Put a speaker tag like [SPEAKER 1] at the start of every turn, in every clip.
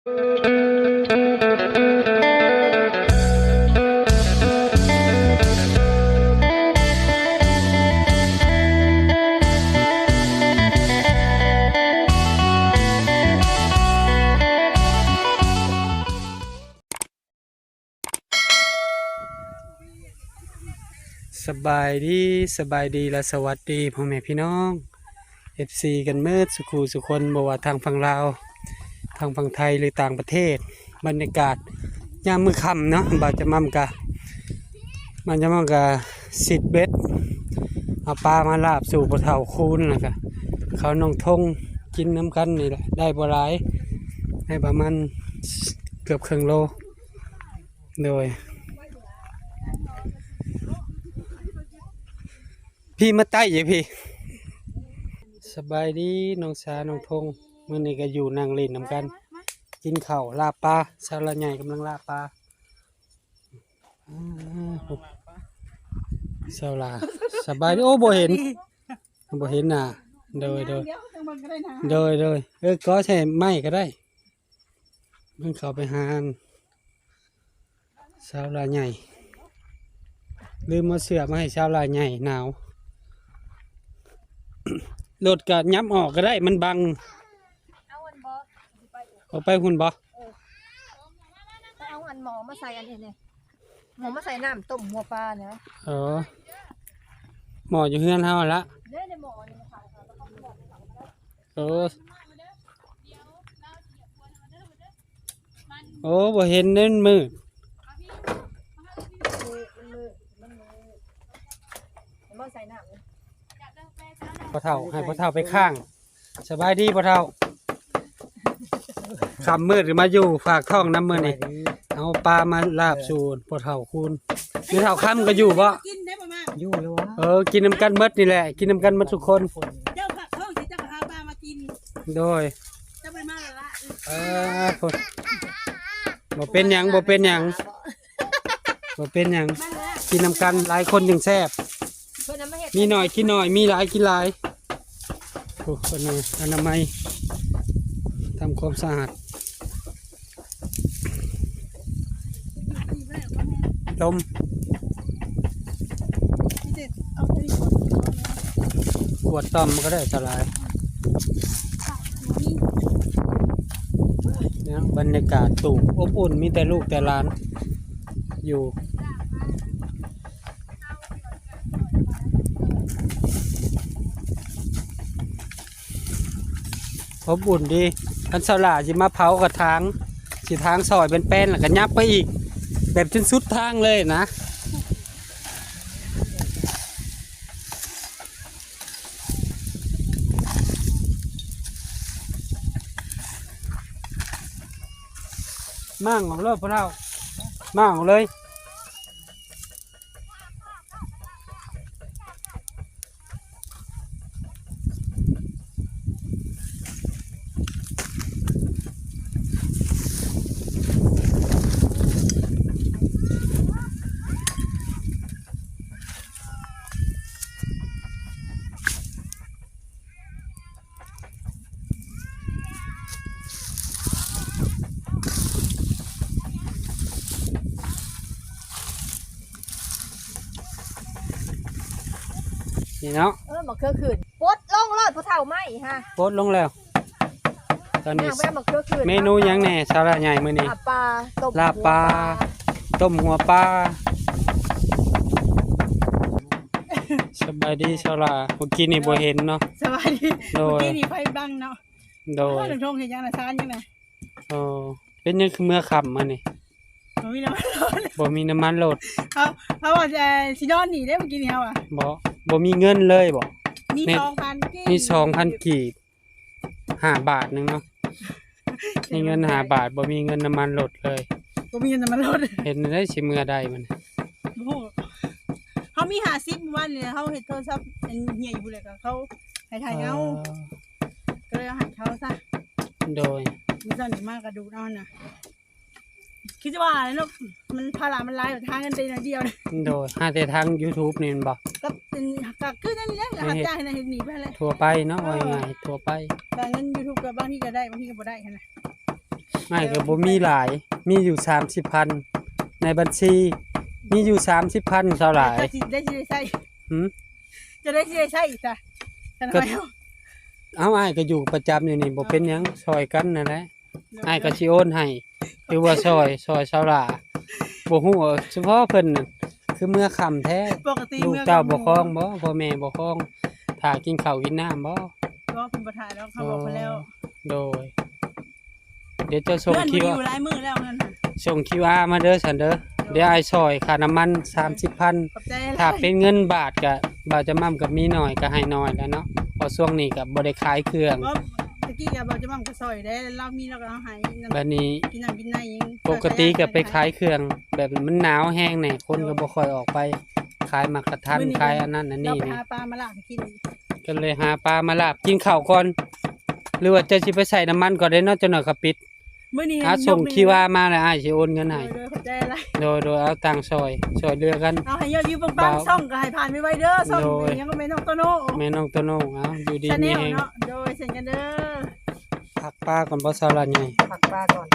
[SPEAKER 1] สบายดีและสวัสดีพ่อแม่พี่น้อง FC กันเมื่อสุคนบ่ว่าทางฝั่งลาวทางฝั่งไทยหรือต่างประเทศบรรยากาศยามมื้อค่ำเนาะบ่าวจะมั่มกะสิดเบ็ดเอาปลามาลาบสู่ปะเฒ่าคูนแล้วก็เขาน้องทงกินน้ำกันนี่แหละได้บ่หลายได้ประมาณเกือบครึ่งโลโดยพี่มาใต้ยังพี่สบายดีน้องสาน้องทงมื้อนี้ก็อยู่นั่งเล่นนำกันกินข้าวลาบปลาสาวละใหญ่กำลังลาบปลาสาวลาสบายดีโอ้บ่เห็นน่ะโดยก็ใช่ไม้ก็ได้มันเข้าไปหาสาวละใหญ่ลืมมาเสื้อมาให้สาวละใหญ่หนาวรถก็ยับออกก็ได้มันบังเอาไปหุ่นบ่
[SPEAKER 2] เอาอันหมอมาใส่อันนี้เนี่ยหมอมาใส่น้ำต้มหัวปลาเนี่ย
[SPEAKER 1] หมออยู่เฮือนเฮาละ
[SPEAKER 2] เนี่ยหมอนี่มาใส่
[SPEAKER 1] บ่เห็นเน้นมืด
[SPEAKER 2] มาใส่น้ำ
[SPEAKER 1] พ่อเฒ่าให้พ่อเฒ่าไปข้างสบายดีพ่อเฒ่าคำมืดมาอยู่ฝากท้องน้ำมือนี่เอาปลามาลาบสูนพ่อเฒ่าคูณพ่อเฒ่าค่ำก็อยู่บ่
[SPEAKER 3] อยู่แล้ววะ
[SPEAKER 1] กินน้ำกันเบิดนี่แหละกินน้ำกันมาทุกคน
[SPEAKER 3] เจ้าผักท้องสิเจ้าหาปลามากิน
[SPEAKER 1] โดย
[SPEAKER 3] เจ้าไปมาละ
[SPEAKER 1] บ่เป็นหยังกินน้ำกันหลายคนยังแซ่บมีหน่อยกินหน่อยมีหลายกินหลายโอ้คนนึงอนามัยทำความสะอาดลมขวดต้อมมันก็ได้สลายเนี่ยบรรยากาศตู่อบอุ่นมีแต่ลูกแต่หลานอยู่อบอุ่นดีคันสลาจิมาเผากระทางสิทางซอยเป็นแป้นแล้วก็ยับไปอีกแบบจนสุดทางเลยนะมั่งของเลิศพวกเรามั่งของเลยนี่เนาะ
[SPEAKER 2] มาเครือขืนปดลงเลยผู้เฒ่าไหมฮะ
[SPEAKER 1] ปดลงแล้วตอนนี้เมนูยังแน่สาระใหญ่มื้อนี้ลาบปลาต้มหัวปลาสบายดีสาระเมื่อกี้นี่บ่เห็นเนาะ
[SPEAKER 3] สบายดีเมื่อกี้นี่ไฟบังเนาะ
[SPEAKER 1] โดย
[SPEAKER 3] ทงเห็นยังน่ะซานยังไง
[SPEAKER 1] เป็นยังคือเมื่อค่ำมานี่
[SPEAKER 3] บ่มีน้ำ
[SPEAKER 1] มันโหลด
[SPEAKER 3] เขาว่าจะสินอนหนีได้เมื่อกี้นี่เฮาอ่ะ
[SPEAKER 1] บ่มีเงินเลยบ่
[SPEAKER 3] มี 2,000
[SPEAKER 1] มี 2,000 กีบ5 บาทนึงเนาะมีเงิน5 บาทบ่มีเงินน้ำมันโหลดเลย
[SPEAKER 3] บ่มีเงินน้ำมันโหลด
[SPEAKER 1] เห็นได้สิเมื่อใดมัน
[SPEAKER 3] โอ้เฮามี50วันเลยเฮาเฮ็ดโทรศัพท์อันเฮียอยู่เลยก็เขาให้ถ่ายเอาก็เลยให้เขาซะ
[SPEAKER 1] โดย
[SPEAKER 3] มีตอนนี้มากระดูกเอาน่ะคิดว่าอะไรเนาะมันภาระมันหลายทางกันเดียว
[SPEAKER 1] โดยหาแต่ทาง YouTube นี่มันบ่
[SPEAKER 3] ก็เป็นก็คือนั่นแหละหาจ่ายให้เฮ็ดหนีไปเลย
[SPEAKER 1] ทั่วไปเนาะว่าง่ายทั่วไป
[SPEAKER 3] แต่เงิน YouTube ก็บางทีก็ได้บางทีก็บ่ได้คั่นน่ะ
[SPEAKER 1] อ้ายก็บ่มีหลายมีอยู่ 30,000 ในบัญชี มีอยู่ 30,000เท่าหลาย
[SPEAKER 3] จะได้ใช้
[SPEAKER 1] หือ
[SPEAKER 3] จะได้ใช้อีกจ้ะฉัน
[SPEAKER 1] ก็
[SPEAKER 3] ไม่เอา
[SPEAKER 1] เอาอ้ายก็อยู่ประจำอยู่นี่บ่เป็นหยังซอยกันนั่นแหละอ้ายก็สิโอนให้หรือว่าซอยเท่าหลาบ่ฮู้ว่าเฉพาะเพิ่นน่ะคือเมื่อค่ำแท้
[SPEAKER 3] ปกติ
[SPEAKER 1] ลูก
[SPEAKER 3] เมื่อ
[SPEAKER 1] เต้าบ่คล้องบ่พ่อแม่บ่คล้องถ้ากินข้าวกินน้ำบ่
[SPEAKER 3] ก็คุณประธานแล้วเขาบอกไปแล้ว
[SPEAKER 1] โดย เดี๋ยวจะส่ง
[SPEAKER 3] เพื่อน
[SPEAKER 1] คิ
[SPEAKER 3] มี
[SPEAKER 1] ว
[SPEAKER 3] อยู่หลายมือแล้วเงิน
[SPEAKER 1] ส่ง QR มาเด้อฉันเด้อเดี๋ยวอ้ายซอยค่าน้ำมัน 30,000
[SPEAKER 3] ขอบใจ
[SPEAKER 1] ถ้าเป็นเงินบาทก็บ่าวจะมั่มกับมีน้อยก็ให้น้อยแล้วเนาะเพอช่วงนี้ก็บ่ได้ขายเครื่อง
[SPEAKER 3] ว่าตะกี้กับเราจะมั่งกระซอยได้เรามีเราก็เอาให้
[SPEAKER 1] บัดนี้
[SPEAKER 3] กินน้ำกินในยิง
[SPEAKER 1] ปกติก็ไปขายเครื่อง แบบมันหนาวแห้งแน่คนก็บ่ค่อยออกไปขายมักกะทันขายอันนั้นอัน
[SPEAKER 3] เรา
[SPEAKER 1] นี้
[SPEAKER 3] ไป
[SPEAKER 1] นี่
[SPEAKER 3] หาปลามาลาบกิน
[SPEAKER 1] ก็เลยหาปลามาลาบกินข้าวก่อน หรือว่าจะสิไปใส่น้ำมันก่อนได้เนาะจังหน่อยก็ปิด
[SPEAKER 3] มื้อนี้
[SPEAKER 1] ส่งคิวมาแล้วอ้ายสิโอนเงินให้
[SPEAKER 3] ขอบใจอะไร
[SPEAKER 1] โดยเอาตังค์ซอยเรือกัน
[SPEAKER 3] เอาให้ยอดวิวปังๆซ่องก็ให้ผ่านไปไว้เด้อซ่องยังก็ไม่ต้องโตโน่
[SPEAKER 1] แม่น้องโตโน่เอาอยู่ดี
[SPEAKER 3] ชาแน
[SPEAKER 1] มี
[SPEAKER 3] ล
[SPEAKER 1] แฮง
[SPEAKER 3] เนาะโดยเซ็นกันเด้อ
[SPEAKER 1] พักปลาก่อนบ่ซาลาใหญ่
[SPEAKER 2] ผักปลาก่อน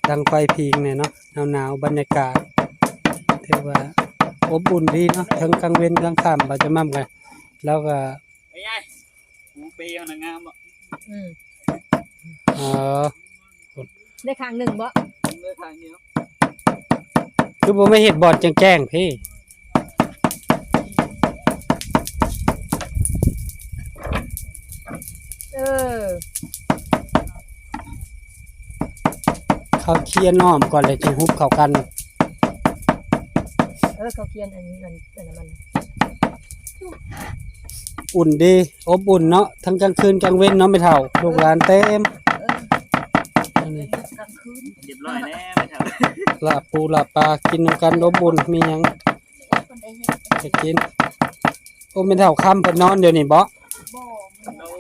[SPEAKER 1] ดังไฟพิงเนี่ยเนาะหนาวๆบรรยากาศถือว่าอบอุ่นดีเนาะทั้งกลางเว้นกลางค่ำบ่จะมั่มกันแล้วก็
[SPEAKER 4] ไอ้ยายหูเปรี้ยวนะงามบ่
[SPEAKER 2] อืม
[SPEAKER 1] เอ่อ
[SPEAKER 2] ได้ข้างหนึ่งบ่
[SPEAKER 4] เลือกทางเดียว
[SPEAKER 1] คือบ่ไม่เฮ็ดบอดแจ้งๆพี่
[SPEAKER 2] เออ
[SPEAKER 1] เขาเคลียร์น้อมก่อนเลยจึงฮุบเข้ากัน
[SPEAKER 2] เขาเขียนอันนี้อันนั้นมัน
[SPEAKER 1] อุ่นดีอบอุ่นเนาะทั้งกลางคืนกลางเว้นเนาะไม่เท่าลูกหลานเต็มอันนี้
[SPEAKER 2] กลางคืน
[SPEAKER 4] เรียบร้อยแล้วไม่เท่า
[SPEAKER 1] ลาบปูลาบปลากินนำกันอบอุ่นมีหยัง
[SPEAKER 2] คนใดเฮ็ด
[SPEAKER 1] จะกินโอ้ไม่เท่าค่ำเพิ่นนอนเดี๋ยวนี้บ่
[SPEAKER 2] บ่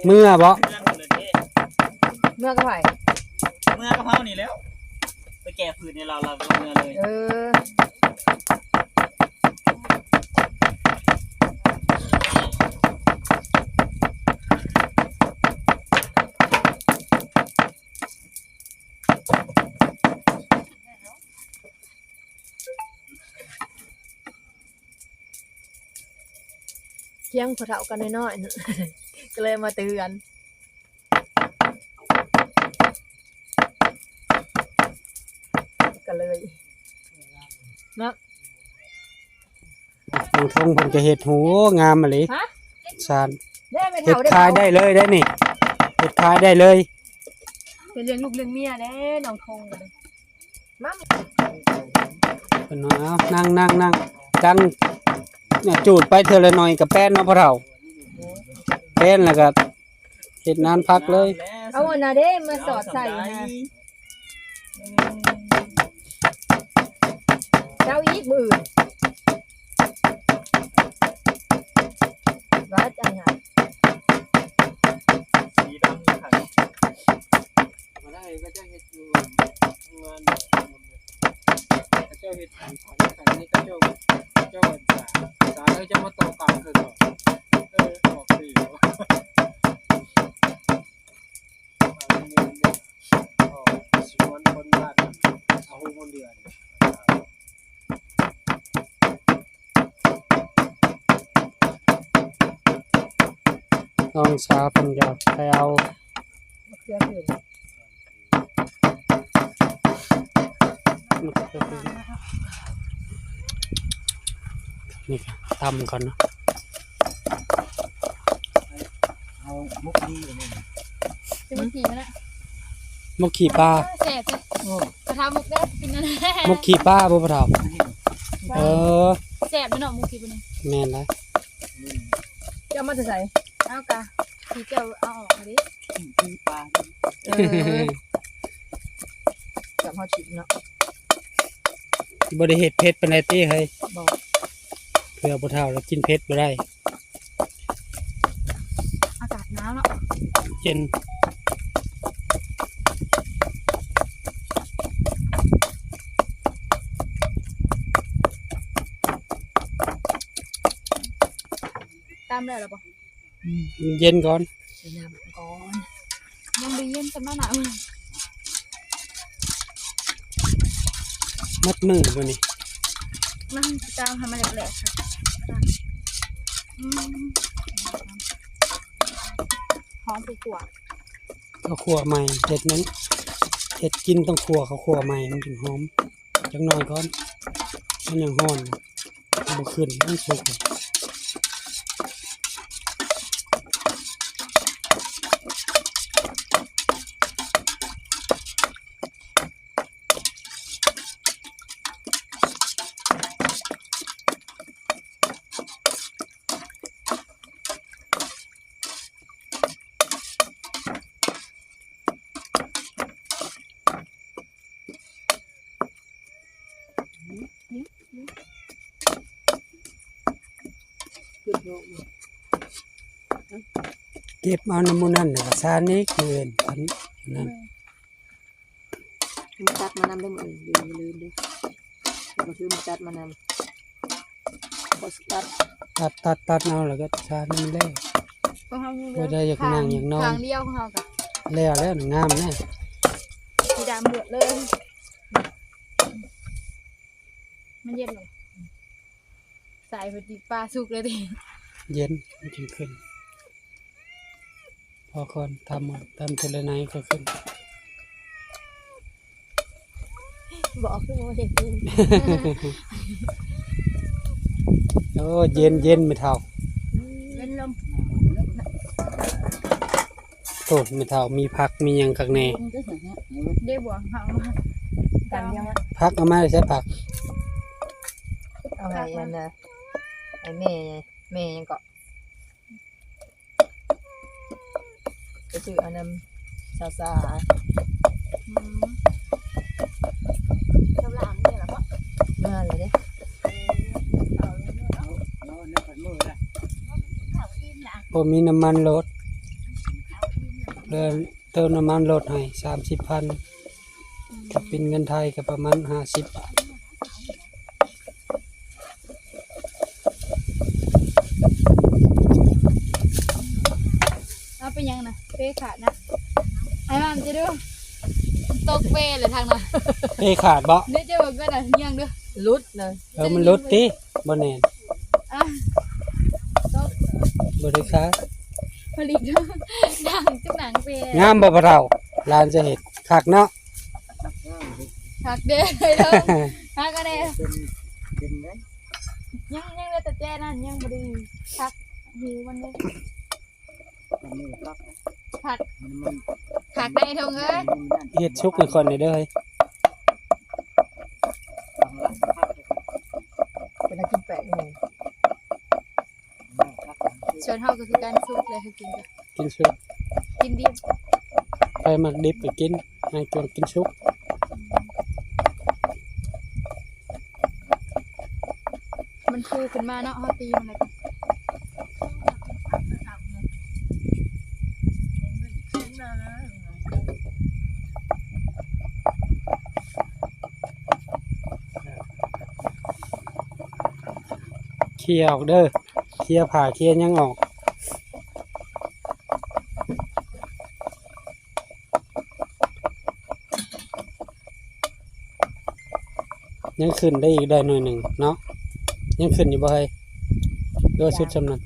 [SPEAKER 1] เมื่อบ่
[SPEAKER 4] เรื่องเลยเด้
[SPEAKER 2] เมื่อก็ไผ
[SPEAKER 4] เมื่อกะเพรานี่แล้ว ไปแก้ผืนในเราก็เมื่อเลย
[SPEAKER 2] เออ เที่ยงพอเฒ่ากันน้อยๆ ก็เลยมาเตือนก็เลยเนาะ
[SPEAKER 1] บางทงเพิ่นก็เฮ็ดหูงามมาเลย
[SPEAKER 2] ฮะ
[SPEAKER 1] ซาน
[SPEAKER 2] ได้ไป
[SPEAKER 1] เฮ็ด
[SPEAKER 2] เฒ่าได้
[SPEAKER 1] ขายได้เลยได้นี่เฮ็ดขายได้เลย
[SPEAKER 2] เป็นเลี้ยงลูกเลี้ยงเมียเด้น้องทงกันเลยมา
[SPEAKER 1] เพิ่นว่าเอานั่งดังเนี่ยจูดไปเทื่อละหน่อยกับแป้นเนาะพ่อเฒ่าแป้นแล้วก็เฮ็ดนานพักเลย
[SPEAKER 2] เอาอันน่ะเด้มาสอดใส่นะเจ้าอีกมืออื่นวัดอันน่ะ
[SPEAKER 4] สีดำนี่ค่ะ
[SPEAKER 1] บ่ได้ก็จะเฮ็ดอยู่งานเจ้าเฮ็ดของนี่ก็เจ้าสาเลยจะมาตกกลางคือบอกสิสวนคนบ้านเอาคนเดือนน้องสาวเพิ่นก็ไปเอา
[SPEAKER 2] เสื้อผืน
[SPEAKER 1] นี่ตำก่อนเนาะ
[SPEAKER 4] เอามุกดีอันนี้
[SPEAKER 2] จะมาขี่มันน่ะ
[SPEAKER 1] มกขี่ปลา
[SPEAKER 2] แซ่บจ้ะกระทำมุกได้กินนั่นแหละ
[SPEAKER 1] มกขี่ปลาบ่พ่อเฒ่าเออ
[SPEAKER 2] แซ่บเนาะมุกขี่บ่นี่
[SPEAKER 1] แม่นแล้ว
[SPEAKER 2] เจ้ามาจะใส่เอากะที่เจ้าเอาออกมาดิ
[SPEAKER 4] ที่ปลา
[SPEAKER 2] เออจับเฮาชิมเนาะ
[SPEAKER 1] บ่ได้เฮ็ดเผ็ดปานใดติเฮ้ย
[SPEAKER 2] บอก
[SPEAKER 1] เพื่อบ่เฒ่าแล้วกินเผ็ดบ่ได้
[SPEAKER 2] อากาศหนาวเนาะ
[SPEAKER 1] เย็น
[SPEAKER 2] ตามได้หรอบ่
[SPEAKER 1] เย็นก่อน
[SPEAKER 2] น้ำก่อนยังดีเย็นกันมาหนาว
[SPEAKER 1] มัดมือบ่นี่
[SPEAKER 2] มันจางทำมาแหลกๆค่ะอืมหอมกว่า
[SPEAKER 1] ข้าวคั่วใหม่เห็ดนั้นเห็ดกินต้องคั่วข้าวคั่วใหม่มันถึงหอมจังน้อยก่อนมันยังฮ้อนบ่ขึ้นมันสุก เก็บเอาน้ำมูนั่นน่ะก็ซานี้เกินพันนั่น
[SPEAKER 2] มันตัดมานำได้หมดลืมดิก็คือมันตัดมานำพอ
[SPEAKER 1] ตัดเอาแล้วก็ซานี่มันแล้ว
[SPEAKER 2] ก็เฮา
[SPEAKER 1] บ่ได้อยากนั่งอยากนอน
[SPEAKER 2] ทางเดียวของเฮากับ
[SPEAKER 1] แล้วน่ะงามแน่
[SPEAKER 2] สีดำเบือดเลยมันเย็นเลยใส่พอดีปลาสุกเลยดิ
[SPEAKER 1] เย็นมันจึงขึ้น พอคนทำเทเลไนก็ขึ้น
[SPEAKER 2] บอกขึ้นมาเห็น
[SPEAKER 1] โอ้เย็นไม่เท่า
[SPEAKER 2] เป็นลม
[SPEAKER 1] โตไม่เท่ามีผักมีหยังข้างใน
[SPEAKER 2] ได้บวกเฮามากันยัง
[SPEAKER 1] ผักเอามาใช้ผัก
[SPEAKER 2] เอาไงอันน่ะไอ้แม่ยังเกาะก็คืออันนั้นซาเจ้าหลามนี่แหละพ่อเมื่อเลยเด้
[SPEAKER 1] พอมีน้ำมันรถเติมน้ำมันรถให้30,000ก็เป็นเงินไทยก็ประมาณ50 บาท
[SPEAKER 2] เอาไปยังนะเป้ขาดนะไอ้มามจะดูตกเป้เลยทางน่ะ
[SPEAKER 1] เอ้ขาดบ่
[SPEAKER 2] นี่จะบอกกันนะยังดูลุดเลย
[SPEAKER 1] มันลดติบ่แน่น
[SPEAKER 2] อ่ะตก
[SPEAKER 1] บ่ได้ขาด
[SPEAKER 2] ผลิตดังจุกหนังเป้
[SPEAKER 1] งามบ่พะเราลานจะเฮ็ดคักเนาะ
[SPEAKER 2] หักเด้เลยเด้อหักกันเด้ยังเลยแต่แจ้นั่นยังบ่ได้หักหิวมันเลยหักได้ทงเอ้ย
[SPEAKER 1] เฮ็ดชุกให้คนได้เด้อเฮ้ย
[SPEAKER 2] เป็นกินแปะโมงส่วนเฮาก็คือการซุปเลยคือกินจ้ะ
[SPEAKER 1] กินชุก
[SPEAKER 2] กินดิบ
[SPEAKER 1] ใครมักดิบก็กินให้จวนกินชุก
[SPEAKER 2] มันฟูขึ้นมาเนาะเฮาตีมันเลย
[SPEAKER 1] เคี่ยวเด้อเคี่ยวผ่าเคี่ยวยังออกยังขึ้นได้อีกได้หน่อยหนึ่งเนาะยังขึ้นอยู่บ่เฮ้ยด้วยชุดสำนัก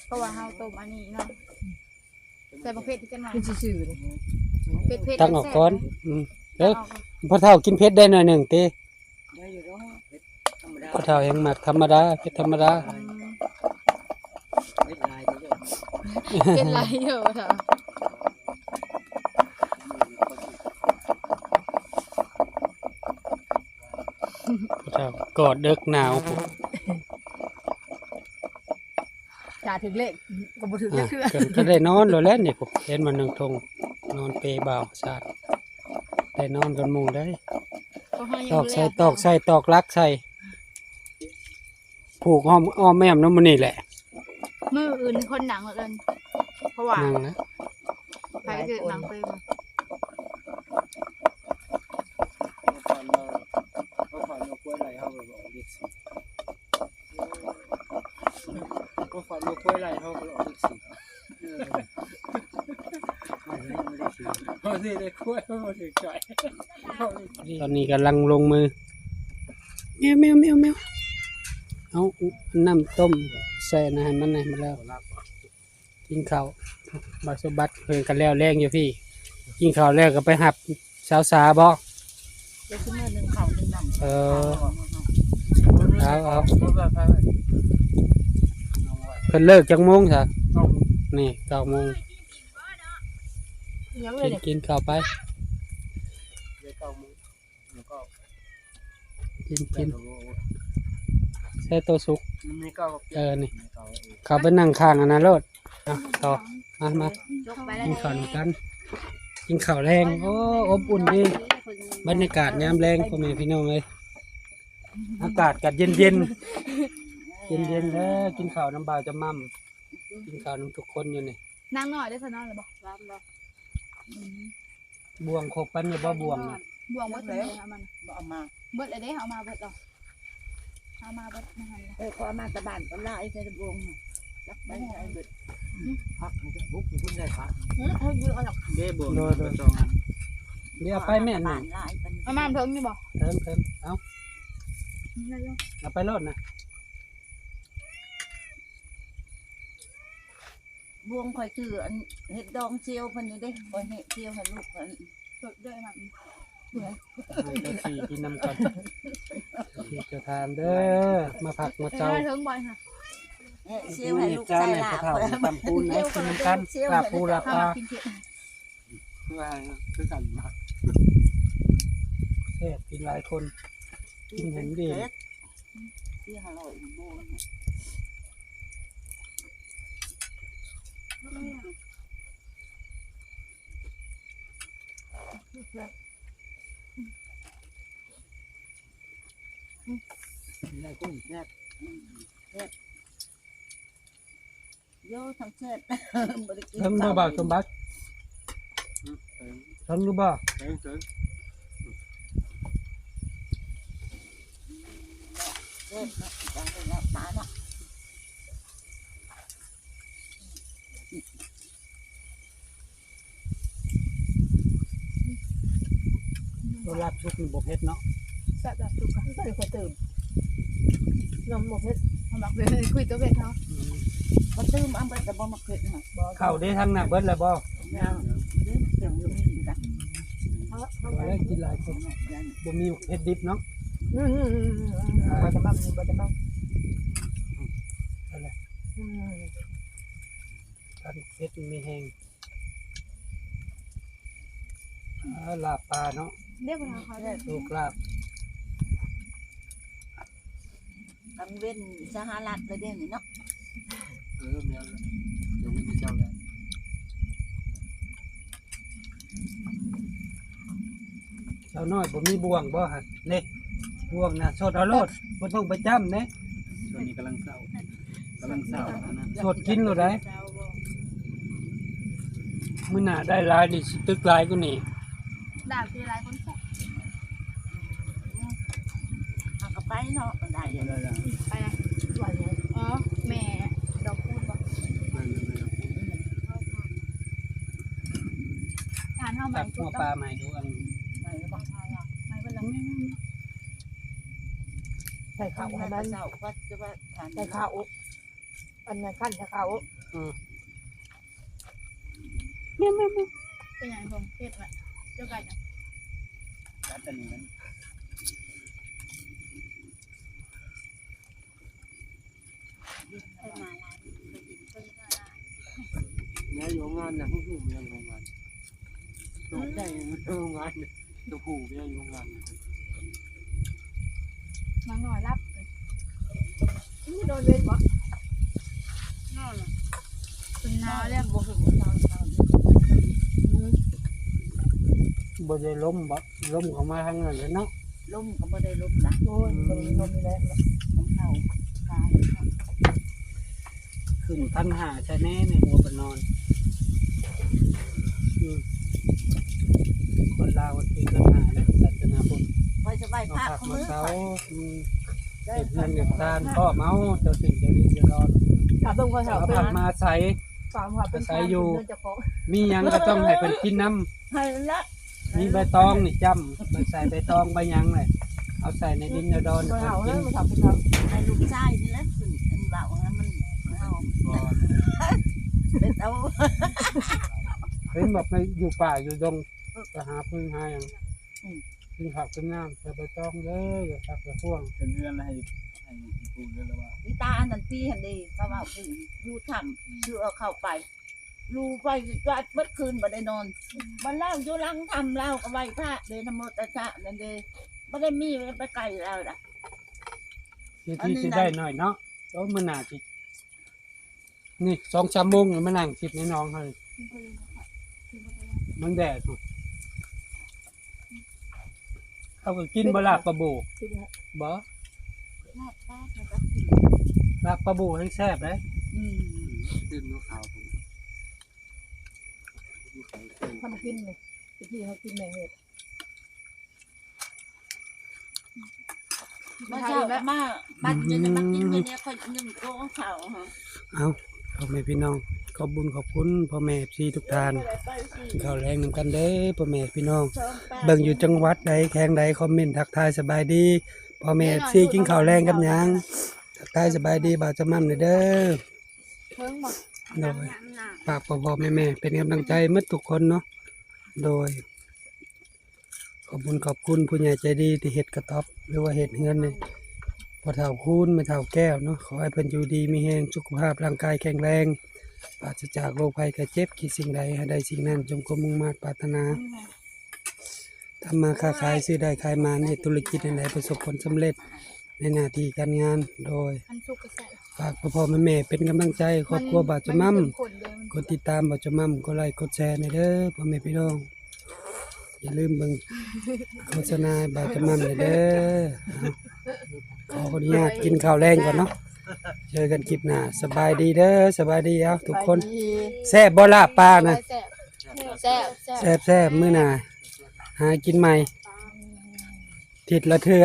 [SPEAKER 2] เพราะว่าเฮาต้มอันนี้เนาะใส่ประเภทที่กันมา
[SPEAKER 3] เป็นซื่อๆเลย
[SPEAKER 2] เผ็ด
[SPEAKER 1] ตั้งออกก่อนเด้อพอเท่ากินเผ็ดได้หน่อยหนึ่งติพอเท่ายังหมักธรรมดาเผ็ดธรรมดา
[SPEAKER 2] เป็นไรอยู่เถอะ
[SPEAKER 1] พอเท่ากอดเด็กหนาว
[SPEAKER 3] จ่าถึงเลขก็บ่ถึงเล
[SPEAKER 1] อ่ะ
[SPEAKER 3] ขคือ
[SPEAKER 1] ก็ได้นอนแล้วแหล้วนี่ผมเห็นมันนึงทงนอนเปบ่าวสาดได้นอนกันหมู่ได้
[SPEAKER 2] เพราะเฮายัง
[SPEAKER 1] ตอก
[SPEAKER 2] บ่
[SPEAKER 1] ใส่
[SPEAKER 2] แล้ว
[SPEAKER 1] ตอกใส่ตอกลักใส่ผูกอ้อมแม่มน้ำมันนี่แหละ
[SPEAKER 2] มืออื่นคนหนังเหลือเกินเพราะว่า
[SPEAKER 1] นั่งนะ
[SPEAKER 2] ใครคือหนังไปบ่
[SPEAKER 4] ก็ฝันว่าค่อยไหลเขาก็ออกอีกสิ
[SPEAKER 5] สิได้คุยบ่ถึงจ่อย
[SPEAKER 1] ตอนนี้กำลังลงมือแมวเอาน้ำต้มใส่นะให้มันให้มันแล้วกินข้าวบาสบัดเพิ่นกันแล้วแรงอยู่พี่กินข้าวแล้วก็ไปหับสาวสาบ่
[SPEAKER 3] เดี๋ยวซื้อ1ข้าว1น้ำ
[SPEAKER 1] เออเอาเพิ่นเลิกจักโมงซะนี่9 โมง
[SPEAKER 2] ยังเลยเนี่ย
[SPEAKER 1] กินข้าวไปกินใส่ตัวสุกนี่เข้าไปนั่งข้างอันนั้นโลดต่อมา
[SPEAKER 2] จกไปแล้ว
[SPEAKER 1] กินข้าวกันกินข้าวแรงโอ้อบอุ่นดีบรรยากาศยามแรงพ่อแม่พี่น้องเลยอากาศกัดเย็นแล้วกินข้าวน้ำบ่าวจะมั่มกินข้าวน้ำทุกคนอยู่นี่
[SPEAKER 3] นั่งหน่อยได้ซะเนาะเลยบ่รับบ่
[SPEAKER 1] บวงครบปันอยู่บ่บวงน่ะ
[SPEAKER 3] บวงเบิดเลยเอามันบ่เอามาเบิดเลยเด้เอามาเบิดดอกเอามาเบิดมาหั่น
[SPEAKER 2] ขอมาตะบ้านก็ลาไอ้ใส่บวงจักไปไอ้เบิด
[SPEAKER 5] พักบุกคุณได้พัก
[SPEAKER 2] เอาอยู่เอาหรอก
[SPEAKER 5] เด้บ่โดย2อัน
[SPEAKER 1] เดี๋ยวเอาไปแม่นนี่
[SPEAKER 2] ลาไอ้เป็น
[SPEAKER 3] เอามาเพิ่งนี่บ่
[SPEAKER 1] เติมเอาเอาไปโลดนะ
[SPEAKER 2] บวงคอยชื่ออันเฮ็ดดองเชียวเพิ่นนี่เด้คอยเฮ็ดเชียวให้ลูกเพิ่น
[SPEAKER 3] สดด้วยมัน
[SPEAKER 1] เดี๋ยวขี่กินน้ำกันขี่จะทานเด้อมาผักมาเจ้า
[SPEAKER 3] เพิ่งบ่อยค่ะ
[SPEAKER 2] เฮ็ดเชียวให้ลูกใส่ลา
[SPEAKER 1] เท่าตำปูนนะกินน้ำกันลาบปูลาบปลา
[SPEAKER 3] กินเผ็ด
[SPEAKER 5] คือกันมา
[SPEAKER 1] แซ่บกินหลายคนกินเห็นดี
[SPEAKER 2] ที่อร่อยบวง
[SPEAKER 5] ได้กุ้งแซ่บ
[SPEAKER 2] โยทั้งเช็ดบ่ได้กิน
[SPEAKER 1] เพิ่งบ่บ่าวสมบัติเพิ่งรู้บ่
[SPEAKER 5] เติม
[SPEAKER 2] เช็ดจังเป็นละตาเนาะ
[SPEAKER 1] ตัวลาบชุกนี่บ่เผ็ดเนาะ
[SPEAKER 3] แซ่บแบบสุกค่ะ
[SPEAKER 2] ก็เลยตื่นนมหมกเฮ็ด
[SPEAKER 3] เอาบักเลยคุยตัวเผ็ดเนาะ
[SPEAKER 2] บ่ตื่นอันเบิดแต่บ่มาเฮ็ดฮะ
[SPEAKER 1] เข้าได้ทั้งหน้าเบิดแล้วบ่
[SPEAKER 2] ยังดื่มเดี๋ยวมีกัน
[SPEAKER 1] บ่ได้กินหลายคนบ่มีเผ็ดดิบเนาะ
[SPEAKER 2] บ่จะมั่บ่จะมั่
[SPEAKER 1] อะไรกันเผ็ดมีแห้งลาบปลาเนาะ
[SPEAKER 3] เรียกว่าเขาได้
[SPEAKER 1] ลูกลาบ
[SPEAKER 2] กังเว้นสหรัฐประเดี๋ยวนี้เนาะ
[SPEAKER 5] แม่เดี๋ยวมีเจ้าแล้ว
[SPEAKER 1] เจ้าน้อยผมมีบ่วงบ่ฮะเล็กบ่วงนะสดเอาโลดบ่ต้องไปจ้ำเด้
[SPEAKER 5] ช่วงนี้กำลังเศร้านะ
[SPEAKER 1] สดกินโลดได้มื้อหน้าได้หลายนี่สิตึกหลายกว่านี้
[SPEAKER 3] ด่าคือหลายคนแซ่บ
[SPEAKER 2] เอากระไปเนาะได้เดี๋ยว
[SPEAKER 5] ได้แล้ว
[SPEAKER 3] ไปนะอ๋อแม่ดอกพูดบ่ทานเฮาใหม่
[SPEAKER 1] ตัก
[SPEAKER 3] ทุ
[SPEAKER 1] หั
[SPEAKER 3] ก
[SPEAKER 1] วปลาใหม่ดูอัน
[SPEAKER 2] ไปแล้วบ่
[SPEAKER 3] ไม่เป็นไร
[SPEAKER 2] ใส่ข้าวให้มันเช้าก็จะว่าทาน
[SPEAKER 6] ใส่ข้าวอันนั้นขั้นใส่ข้าว
[SPEAKER 3] เป็นอย่างผมเผ็ดแหละเจ้าไก่จ้ะ
[SPEAKER 5] จัดอันนี้มัน
[SPEAKER 2] ให้มาลายไปกินเพิ่นก็ได้
[SPEAKER 5] แม่อยู่งานนะผู้แม่อยู่งานตกใจอยู่งานตัวผู้แม่อยู่งาน
[SPEAKER 3] น้องหน่อยรับ
[SPEAKER 6] นี่โดนเว้นบ่
[SPEAKER 3] นอนเป็นนาเรียก
[SPEAKER 2] บ่เห็นตอน
[SPEAKER 1] บ่ได้ล้มบ่ล้มเข้ามาทางนั้นเลยเนาะ
[SPEAKER 2] ลมก็บ่ได้ลมนะ
[SPEAKER 6] โอ้ยมันมีนมนี่แหละ
[SPEAKER 2] น้ำเข้าตาย
[SPEAKER 1] ขึ้นพันหาใช่แน่ในหัวปนอนคนลาวคนที่พันหาและศาสนาพุทธ
[SPEAKER 2] พอจะไหว้
[SPEAKER 1] มา
[SPEAKER 2] พระ
[SPEAKER 1] ผัก
[SPEAKER 2] เขา
[SPEAKER 1] มา
[SPEAKER 2] มือ
[SPEAKER 1] เสา
[SPEAKER 2] ไป
[SPEAKER 1] เก็บเงินเก็บทานพ่อเมาเจ้าสิ่งเจ้านี้เจ้ารอด
[SPEAKER 6] ถามเบิ่งคน
[SPEAKER 1] เอา
[SPEAKER 6] เฒ่าเป็น
[SPEAKER 1] ผักมาใส่
[SPEAKER 6] ฝากหัวเป็นทางเดินจะของ
[SPEAKER 1] มีหยังก็ต้องให้เพิ่นกินน้ำ
[SPEAKER 3] ให้ละ
[SPEAKER 1] มีใบตองนี่จ้ำใบใส่ใบตองใบหยังเลยเอาใส่ในดินดอน
[SPEAKER 6] ตัว
[SPEAKER 1] ๆ
[SPEAKER 6] เห่า
[SPEAKER 1] กิ
[SPEAKER 6] แล้ว
[SPEAKER 1] น
[SPEAKER 6] มันทำเป็นเรา
[SPEAKER 7] ไอ้ลูกชายนี่แหละขึ้นอันเบาฮะมันเอาเป็นเอา
[SPEAKER 1] เห็นบอกไปอยู่ป่าอยู่ดงไปหาพึ่งหาหยังพึ่งผักพึ่งน้ำใส่ใบตองเด้ออย่าผักอย่าพ่วง
[SPEAKER 4] เป็นเพื่อนให้ปูด้วยแล้วว่า
[SPEAKER 7] อีตาอันนั้นปีหันดีเขาว่าคืออยู่ถ้ำเชื่อเข้าไปรูไปวัดเมื่อคืนบ่ได้นอนมันเล่าอยู่หลังทำเล่าก็ไหว้พระเดนโมตัสสะนั่นเด้บ่ได้มีไปไกลแล้วล่ะ
[SPEAKER 1] ที่สิได้หน่อยเนาะแล้วมันน่าสินี่2-3 โมงมานั่งคิดในน้องเฮามันแดดสุดเขาก็กินบ่ลาบปลาบูบ่ลาบปลาบูให้แซ่บเด้
[SPEAKER 5] ตื่นขาวผม
[SPEAKER 6] ทำกินเลยที่เขากินแม่เห็ด
[SPEAKER 7] มาเช้ามาบัดจะมากินอยู่เนี่ยค่อยนึ่งโก้ข้าวฮะ
[SPEAKER 1] เอาพ่อแม่พี่น้องขอบบุญขอบคุณพ่อแม่พี่ทุกท่านกินข้าวแรงนำกันเด้อพ่อแม่พี่น้องเบิ่งอยู่จังหวัดใดแข่งใดคอมเมนต์ทักทายสบายดีพ่อแม่พี่กินข้าวแรงกับหยังทักทายสบายดีบ่าวจะมั่มเด้อ
[SPEAKER 2] เพิ่งหมด
[SPEAKER 1] โดยฝากพ่อแม่เป็นกำลังใจหมดทุกคนเนาะโดยขอบคุณผู้ใหญ่ใจดีที่เฮ็ดกระต๊อบหรือว่าเฮ็ดเฮือนนี่พ่อเฒ่าคูณแม่เฒ่าแก้วเนาะขอให้เพิ่นอยู่ดีมีแรงสุขภาพร่างกายแข็งแรงปราศจากโรคภัยไข้เจ็บคิดสิ่งใดให้ได้สิ่งนั้นจงมุ่งมา่ปรารถนาทำมาค้าขายซื้อได้ขายมาในธุรกิจใดประสบผลสำเร็จในหน้าที่การงานโดย
[SPEAKER 2] อันสุกกระแส
[SPEAKER 1] ฝากพ่อแม่เป็นกำลังใจครอบครัวบ่าวจะมั่ม
[SPEAKER 2] นขนเดิม
[SPEAKER 1] กดติดตามบ่าวจะมั่มกดไลค์กดแชร์ในเด้อพ่อแม่พี่น้องอย่าลืมเบิ่งโฆษณาบ่าวจะมั่มในเด้อขออนุญาตกินข้าวแรงก่อนเนาะเจอกันคลิปหน้าสบายดีเด้อสบายดีเอาทุกคนแซ่บบ่ลาบปลานะ
[SPEAKER 2] แซ่บแซ่บ
[SPEAKER 1] แซ่บมื้อหน้าหากินใหม่ทิศละเทื่อ